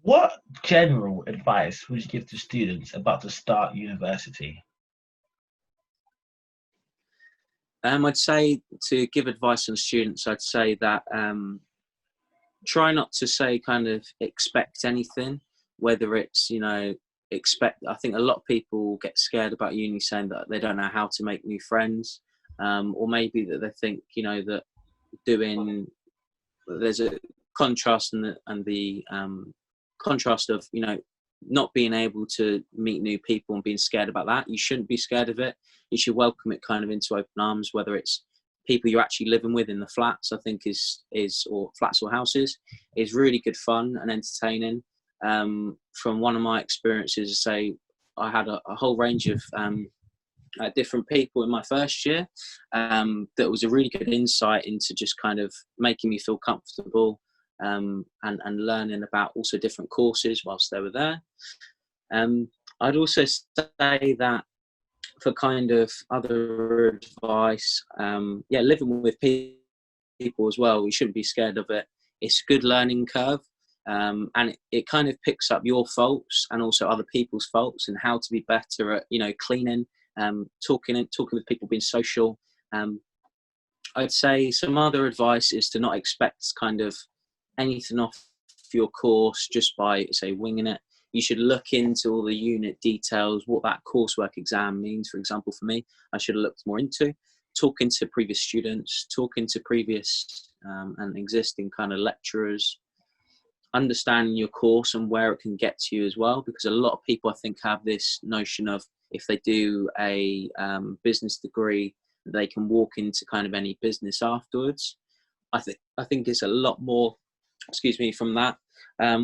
What general advice would you give to students about to start university? I'd say to give advice on students, I'd say that try not to say kind of expect anything, whether it's, expect. I think a lot of people get scared about uni saying that they don't know how to make new friends, or maybe that they think, that doing, there's a contrast and the contrast of, not being able to meet new people and being scared about that. You shouldn't be scared of it. You should welcome it kind of into open arms, whether it's people you're actually living with in the flats, I think is or flats or houses, is really good fun and entertaining. From one of my experiences, say I had a whole range of different people in my first year. That was a really good insight into just kind of making me feel comfortable, and learning about also different courses whilst they were there. I'd also say that for kind of other advice, living with people as well, you shouldn't be scared of it. It's a good learning curve, and it kind of picks up your faults and also other people's faults and how to be better at, cleaning, talking with people, being social. I'd say some other advice is to not expect kind of anything off your course just by, say, winging it. You should look into all the unit details, what that coursework exam means. For example, for me, I should have looked more into talking to previous students, talking to previous and existing kind of lecturers, understanding your course and where it can get to you as well. Because a lot of people, I think, have this notion of if they do a business degree, they can walk into kind of any business afterwards. I think it's a lot more, from that,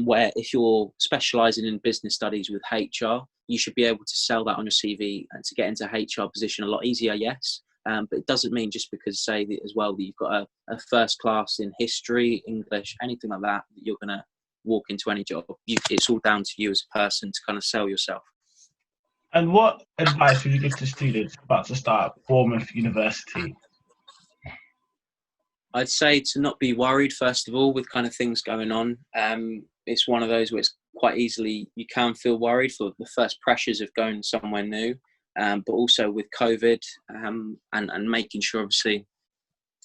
where if you're specialising in business studies with HR, you should be able to sell that on your CV and to get into HR position a lot easier, yes. But it doesn't mean just because, say, that as well, that you've got a first class in history, English, anything like that, that you're going to walk into any job. It's all down to you as a person to kind of sell yourself. And what advice would you give to students about to start Bournemouth University? I'd say to not be worried, first of all, with kind of things going on. It's one of those where it's quite easily, you can feel worried for the first pressures of going somewhere new, but also with COVID, and making sure, obviously,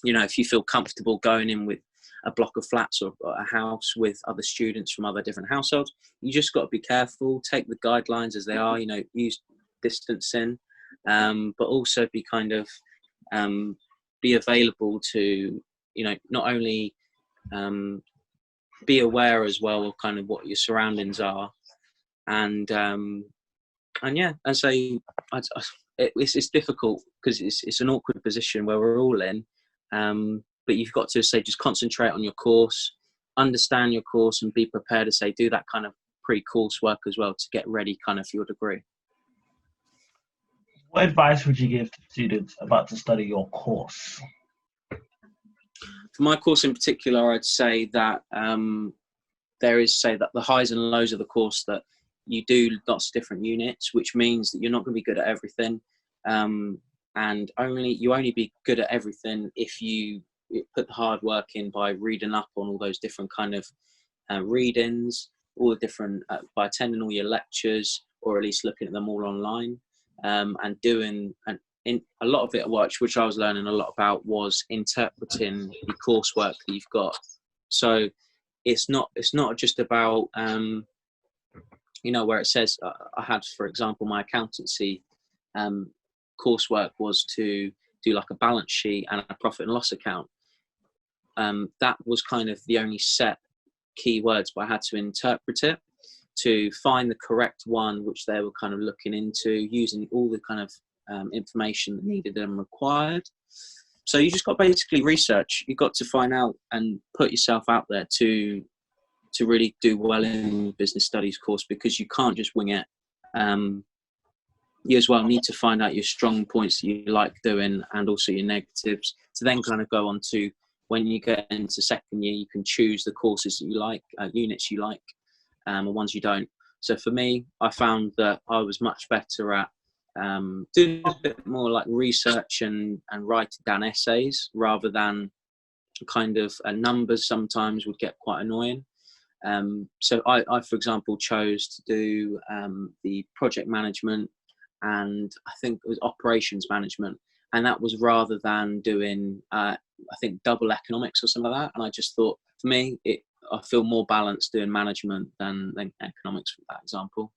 if you feel comfortable going in with a block of flats or a house with other students from other different households, you just got to be careful, take the guidelines as they are, use distancing, but also be kind of, be available to, not only be aware as well of kind of what your surroundings are, and say it's difficult because it's an awkward position where we're all in, but you've got to say just concentrate on your course, understand your course, and be prepared to say do that kind of pre-course work as well to get ready kind of for your degree. What advice would you give to students about to study your course? For my course in particular, I'd say that there is, say, that the highs and lows of the course, that you do lots of different units, which means that you're not going to be good at everything, and you only be good at everything if you put the hard work in by reading up on all those different kind of readings, all the different by attending all your lectures, or at least looking at them all online, and doing in a lot of it, which I was learning a lot about, was interpreting the coursework that you've got. So it's not just about where it says I had, for example, my accountancy coursework was to do like a balance sheet and a profit and loss account. That was kind of the only set keywords, but I had to interpret it to find the correct one, which they were kind of looking into, using all the kind of information that needed and required. So you just got basically research. You've got to find out and put yourself out there to really do well in business studies course, because you can't just wing it. You as well need to find out your strong points that you like doing and also your negatives, to then kind of go on to, when you get into second year, you can choose the courses that you like, units you like, and ones you don't. So for me, I found that I was much better at doing a bit more like research and writing down essays, rather than kind of numbers sometimes would get quite annoying. So I, for example, chose to do the project management, and I think it was operations management, and that was rather than doing I think double economics or something like that. And I just thought, for me, I feel more balanced doing management than economics, for that example.